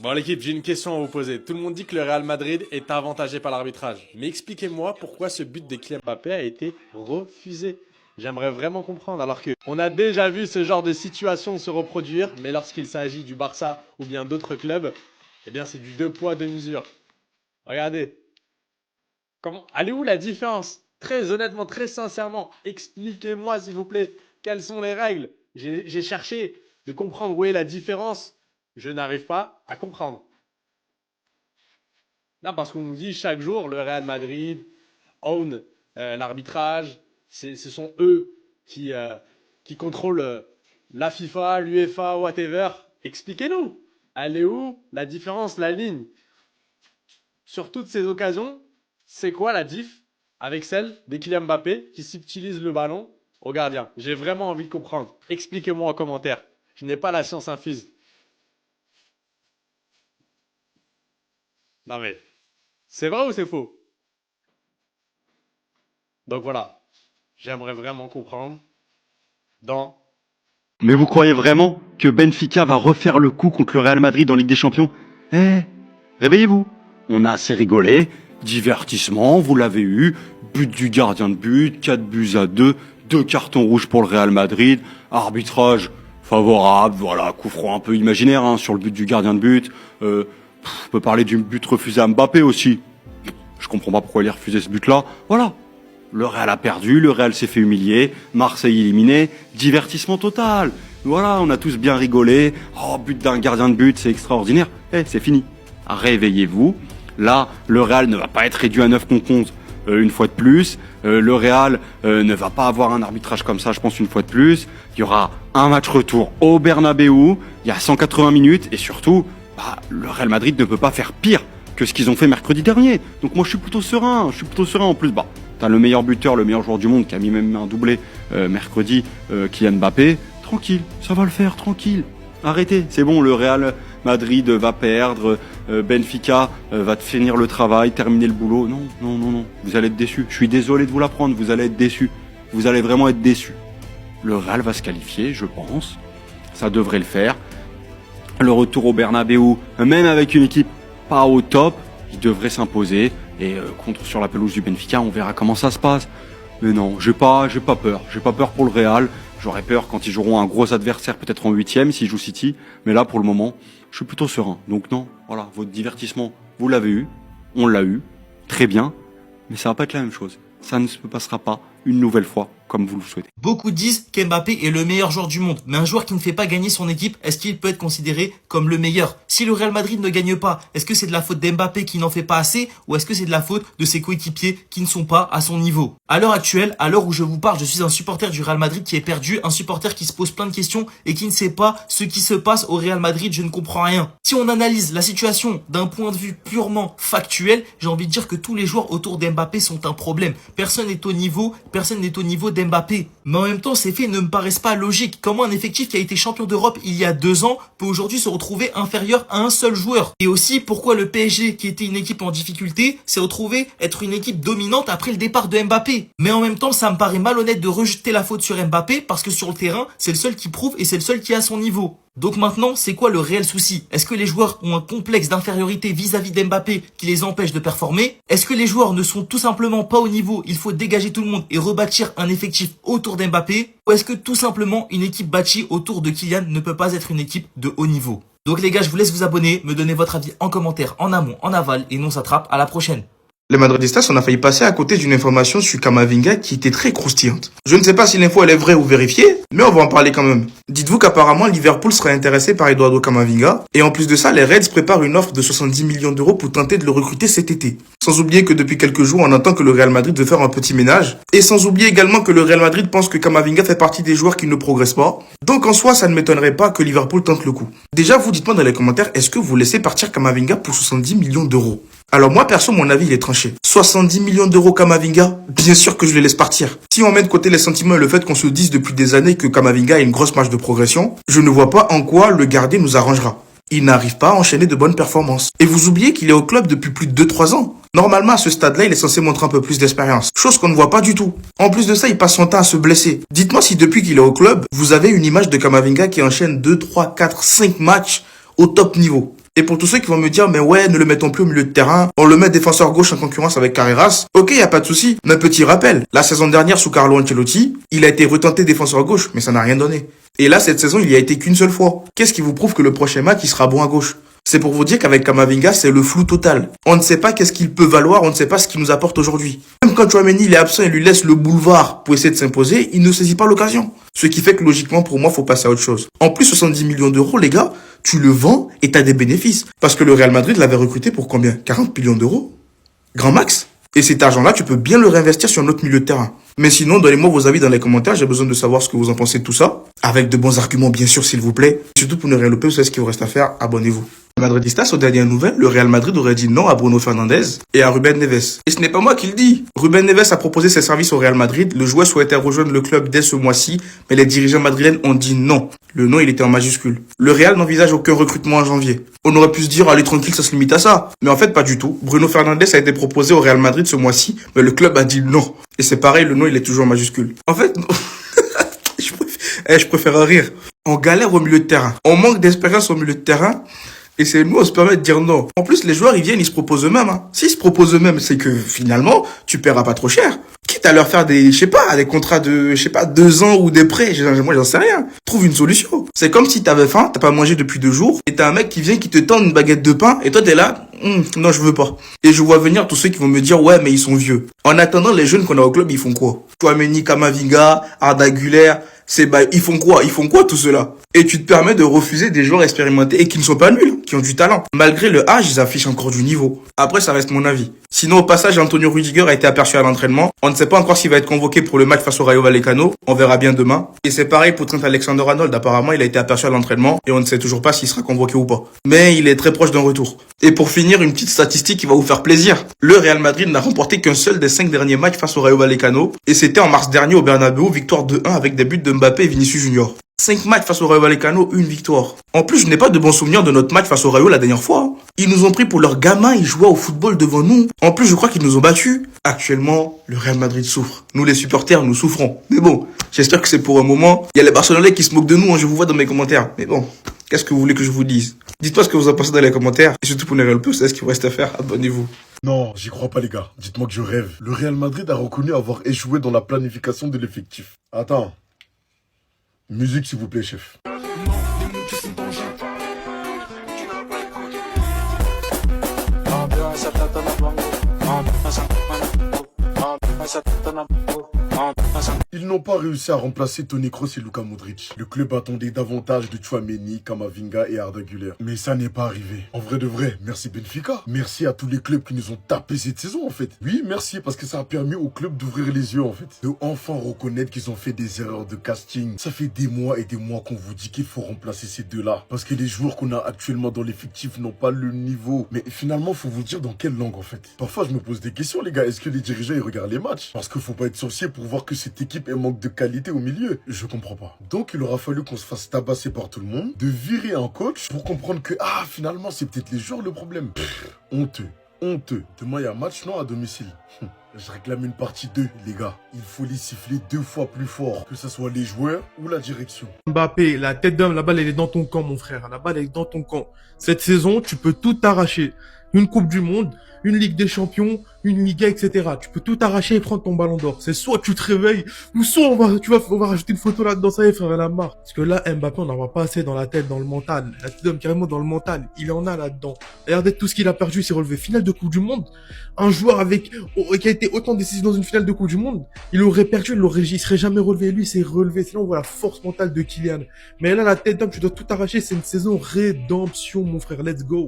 Bon l'équipe, j'ai une question à vous poser. Tout le monde dit que le Real Madrid est avantagé par l'arbitrage. Mais expliquez-moi pourquoi ce but de Kylian Mbappé a été refusé. J'aimerais vraiment comprendre. Alors que on a déjà vu ce genre de situation se reproduire, mais lorsqu'il s'agit du Barça ou bien d'autres clubs, eh bien c'est du deux poids, deux mesures. Regardez. Comment. Elle est où la différence? Très honnêtement, très sincèrement, expliquez-moi s'il vous plaît. Quelles sont les règles? J'ai cherché de comprendre où est la différence. Je n'arrive pas à comprendre. Non, parce qu'on nous dit chaque jour, le Real Madrid own l'arbitrage. Ce sont eux qui contrôlent la FIFA, l'UEFA, whatever. Expliquez-nous. Elle est où la différence, la ligne? Sur toutes ces occasions, c'est quoi la diff avec celle de Kylian Mbappé qui subtilise le ballon au gardien? J'ai vraiment envie de comprendre. Expliquez-moi en commentaire. Je n'ai pas la science infuse. Non mais, c'est vrai ou c'est faux? Donc voilà, j'aimerais vraiment comprendre dans... Mais vous croyez vraiment que Benfica va refaire le coup contre le Real Madrid en Ligue des Champions? Eh, réveillez-vous. On a assez rigolé. Divertissement, vous l'avez eu. But du gardien de but, 4 buts à 2, 2 cartons rouges pour le Real Madrid. Arbitrage favorable, voilà, coup franc un peu imaginaire hein, sur le but du gardien de but. On peut parler du but refusé à Mbappé aussi. Je comprends pas pourquoi il a refusé ce but-là. Voilà. Le Real a perdu, le Real s'est fait humilier, Marseille éliminé, divertissement total. Voilà, on a tous bien rigolé. Oh, but d'un gardien de but, c'est extraordinaire. Eh, c'est fini. Réveillez-vous. Là, le Real ne va pas être réduit à 9 contre 11 une fois de plus. Le Real ne va pas avoir un arbitrage comme ça, je pense, une fois de plus. Il y aura un match retour au Bernabeu. Il y a 180 minutes et surtout, le Real Madrid ne peut pas faire pire que ce qu'ils ont fait mercredi dernier. Donc moi, je suis plutôt serein. En plus, t'as le meilleur buteur, le meilleur joueur du monde qui a mis même un doublé mercredi, Kylian Mbappé. Tranquille, ça va le faire, tranquille. Arrêtez, c'est bon, le Real Madrid va perdre, Benfica va finir le travail, terminer le boulot. Non, vous allez être déçus. Je suis désolé de vous l'apprendre, vous allez être déçus. Vous allez vraiment être déçus. Le Real va se qualifier, je pense. Ça devrait le faire. Le retour au Bernabeu, même avec une équipe pas au top, il devrait s'imposer. Et contre sur la pelouse du Benfica, on verra comment ça se passe. Mais non, j'ai pas peur. J'ai pas peur pour le Real. J'aurais peur quand ils joueront un gros adversaire, peut-être en 8e, s'ils jouent City. Mais là, pour le moment, je suis plutôt serein. Donc non, voilà, votre divertissement, vous l'avez eu. On l'a eu. Très bien. Mais ça va pas être la même chose. Ça ne se passera pas une nouvelle fois comme vous le souhaitez. Beaucoup disent qu'Mbappé est le meilleur joueur du monde, mais un joueur qui ne fait pas gagner son équipe, est-ce qu'il peut être considéré comme le meilleur? Si le Real Madrid ne gagne pas, est-ce que c'est de la faute d'Mbappé qui n'en fait pas assez, ou est-ce que c'est de la faute de ses coéquipiers qui ne sont pas à son niveau? À l'heure actuelle, à l'heure où je vous parle, je suis un supporter du Real Madrid qui est perdu, un supporter qui se pose plein de questions et qui ne sait pas ce qui se passe au Real Madrid, je ne comprends rien. Si on analyse la situation d'un point de vue purement factuel, j'ai envie de dire que tous les joueurs autour d'Mbappé sont un problème. Personne n'est au niveau d'Mbappé. Mais en même temps, ces faits ne me paraissent pas logiques. Comment un effectif qui a été champion d'Europe il y a 2 ans peut aujourd'hui se retrouver inférieur à un seul joueur? Et aussi, pourquoi le PSG, qui était une équipe en difficulté, s'est retrouvé être une équipe dominante après le départ de Mbappé? Mais en même temps, ça me paraît malhonnête de rejeter la faute sur Mbappé parce que sur le terrain, c'est le seul qui prouve et c'est le seul qui est à son niveau. Donc maintenant, c'est quoi le réel souci? Est-ce que les joueurs ont un complexe d'infériorité vis-à-vis d'Mbappé qui les empêche de performer? Est-ce que les joueurs ne sont tout simplement pas au niveau? Il faut dégager tout le monde et rebâtir un effectif autour d'Mbappé? Ou est-ce que tout simplement une équipe bâtie autour de Kylian ne peut pas être une équipe de haut niveau? Donc les gars, je vous laisse vous abonner, me donner votre avis en commentaire, en amont, en aval, et nous on s'attrape à la prochaine. Les Madridistas, on a failli passer à côté d'une information sur Camavinga qui était très croustillante. Je ne sais pas si l'info elle est vraie ou vérifiée, mais on va en parler quand même. Dites-vous qu'apparemment Liverpool serait intéressé par Eduardo Camavinga, et en plus de ça, les Reds préparent une offre de 70 millions d'euros pour tenter de le recruter cet été. Sans oublier que depuis quelques jours, on entend que le Real Madrid veut faire un petit ménage, et sans oublier également que le Real Madrid pense que Camavinga fait partie des joueurs qui ne progressent pas. Donc en soi, ça ne m'étonnerait pas que Liverpool tente le coup. Déjà, vous dites-moi dans les commentaires, est-ce que vous laissez partir Camavinga pour 70 millions d'euros? Alors moi, perso, mon avis, il est tranché. 70 millions d'euros Camavinga, bien sûr que je le laisse partir. Si on met de côté les sentiments et le fait qu'on se dise depuis des années que Camavinga a une grosse marge de progression, je ne vois pas en quoi le garder nous arrangera. Il n'arrive pas à enchaîner de bonnes performances. Et vous oubliez qu'il est au club depuis plus de 2-3 ans. Normalement, à ce stade-là, il est censé montrer un peu plus d'expérience. Chose qu'on ne voit pas du tout. En plus de ça, il passe son temps à se blesser. Dites-moi si depuis qu'il est au club, vous avez une image de Camavinga qui enchaîne 2, 3, 4, 5 matchs au top niveau. Et pour tous ceux qui vont me dire, mais ouais, ne le mettons plus au milieu de terrain, on le met défenseur gauche en concurrence avec Carreras. Ok, y a pas de souci. Mais petit rappel, la saison dernière sous Carlo Ancelotti, il a été retenté défenseur gauche, mais ça n'a rien donné. Et là, cette saison, il y a été qu'une seule fois. Qu'est-ce qui vous prouve que le prochain match, il sera bon à gauche? C'est pour vous dire qu'avec Camavinga, c'est le flou total. On ne sait pas qu'est-ce qu'il peut valoir, on ne sait pas ce qu'il nous apporte aujourd'hui. Même quand Tchouaméni il est absent et lui laisse le boulevard pour essayer de s'imposer, il ne saisit pas l'occasion. Ce qui fait que logiquement, pour moi, faut passer à autre chose. En plus, 70 millions d'euros, les gars, tu le vends et t'as des bénéfices. Parce que le Real Madrid l'avait recruté pour combien? 40 millions d'euros? Grand max? Et cet argent-là, tu peux bien le réinvestir sur notre milieu de terrain. Mais sinon, donnez-moi vos avis dans les commentaires. J'ai besoin de savoir ce que vous en pensez de tout ça. Avec de bons arguments, bien sûr, s'il vous plaît. Surtout pour ne rien louper, vous savez ce qu'il vous reste à faire. Abonnez-vous. Madridistas, aux dernières nouvelles, le Real Madrid aurait dit non à Bruno Fernandes et à Ruben Neves. Et ce n'est pas moi qui le dis. Ruben Neves a proposé ses services au Real Madrid. Le joueur souhaitait rejoindre le club dès ce mois-ci, mais les dirigeants madrilènes ont dit non. Le non, il était en majuscule. Le Real n'envisage aucun recrutement en janvier. On aurait pu se dire, allez tranquille, ça se limite à ça. Mais en fait, pas du tout. Bruno Fernandes a été proposé au Real Madrid ce mois-ci, mais le club a dit non. Et c'est pareil, le non, il est toujours en majuscule. En fait, je préfère rire. On galère au milieu de terrain. On manque d'expérience au milieu de terrain. Et c'est nous, on se permet de dire non. En plus, les joueurs, ils viennent, ils se proposent eux-mêmes. S'ils se proposent eux-mêmes, c'est que finalement, tu paieras pas trop cher. Quitte à leur faire des, des contrats de, 2 ans ou des prêts. Moi, j'en sais rien. Trouve une solution. C'est comme si t'avais faim, t'as pas mangé depuis 2 jours, et t'as un mec qui vient, qui te tend une baguette de pain, et toi, t'es là, non, je veux pas. Et je vois venir tous ceux qui vont me dire, ouais, mais ils sont vieux. En attendant, les jeunes qu'on a au club, ils font quoi? Tchouaméni, Camavinga, Arda Güler, ils font quoi? Ils font quoi, tout cela? Et tu te permets de refuser des joueurs expérimentés et qui ne sont pas nuls, qui ont du talent. Malgré le âge, ils affichent encore du niveau. Après, ça reste mon avis. Sinon, au passage, Antonio Rudiger a été aperçu à l'entraînement. On ne sait pas encore s'il va être convoqué pour le match face au Rayo Vallecano. On verra bien demain. Et c'est pareil pour Trent Alexander-Arnold. Apparemment, il a été aperçu à l'entraînement et on ne sait toujours pas s'il sera convoqué ou pas. Mais il est très proche d'un retour. Et pour finir, une petite statistique qui va vous faire plaisir. Le Real Madrid n'a remporté qu'un seul des 5 derniers matchs face au Rayo Vallecano. Et c'était en mars dernier au Bernabéu, victoire 2-1 avec des buts de Mbappé et Vinicius Junior. 5 matchs face au Rayo Vallecano, 1 victoire. En plus, je n'ai pas de bons souvenirs de notre match face au Rayo la dernière fois. Ils nous ont pris pour leurs gamins, ils jouaient au football devant nous. En plus, je crois qu'ils nous ont battus. Actuellement, le Real Madrid souffre. Nous, les supporters, nous souffrons. Mais bon, j'espère que c'est pour un moment. Il y a les Barcelonais qui se moquent de nous, je vous vois dans mes commentaires. Mais bon, qu'est-ce que vous voulez que je vous dise? Dites-moi ce que vous en pensez dans les commentaires. Et surtout pour ne rien louper, c'est ce qu'il vous reste à faire. Abonnez-vous. Non, j'y crois pas les gars. Dites-moi que je rêve. Le Real Madrid a reconnu avoir échoué dans la planification de l'effectif. Attends. Musique s'il vous plaît, chef. Ils n'ont pas réussi à remplacer Toni Kroos et Luka Modric. Le club attendait davantage de Tchouaméni, Camavinga et Arda Güler. Mais ça n'est pas arrivé. En vrai de vrai, merci Benfica. Merci à tous les clubs qui nous ont tapé cette saison en fait. Oui, merci parce que ça a permis au club d'ouvrir les yeux en fait. De enfin reconnaître qu'ils ont fait des erreurs de casting. Ça fait des mois et des mois qu'on vous dit qu'il faut remplacer ces deux-là. Parce que les joueurs qu'on a actuellement dans l'effectif n'ont pas le niveau. Mais finalement, faut vous dire dans quelle langue en fait. Parfois, je me pose des questions les gars. Est-ce que les dirigeants ils regardent les matchs? Parce qu'il faut pas être sorcier pour voir que cette équipe manque de qualité au milieu. Je comprends pas. Donc il aura fallu qu'on se fasse tabasser par tout le monde, de virer un coach pour comprendre que finalement c'est peut-être les joueurs le problème. Honteux. Honteux. Demain il y a un match non à domicile. Je réclame une partie 2 les gars. Il faut les siffler 2 fois plus fort, que ce soit les joueurs ou la direction. Mbappé, la tête d'homme, la balle elle est dans ton camp mon frère, la balle elle est dans ton camp. Cette saison tu peux tout arracher. Une Coupe du Monde, une Ligue des Champions, une Liga, etc. Tu peux tout arracher et prendre ton ballon d'or. C'est soit tu te réveilles, ou soit on va rajouter une photo là-dedans, ça y est, frère, elle a marre. Parce que là, Mbappé, on n'en voit pas assez dans la tête, dans le mental. La tête d'homme, carrément dans le mental. Il en a là-dedans. Regardez tout ce qu'il a perdu, il s'est relevé. Finale de Coupe du Monde. Un joueur qui a été autant décisif dans une finale de Coupe du Monde, il aurait perdu, il serait jamais relevé. Lui, il s'est relevé. Sinon, on voit la force mentale de Kylian. Mais là, la tête d'homme, tu dois tout arracher. C'est une saison rédemption, mon frère. Let's go.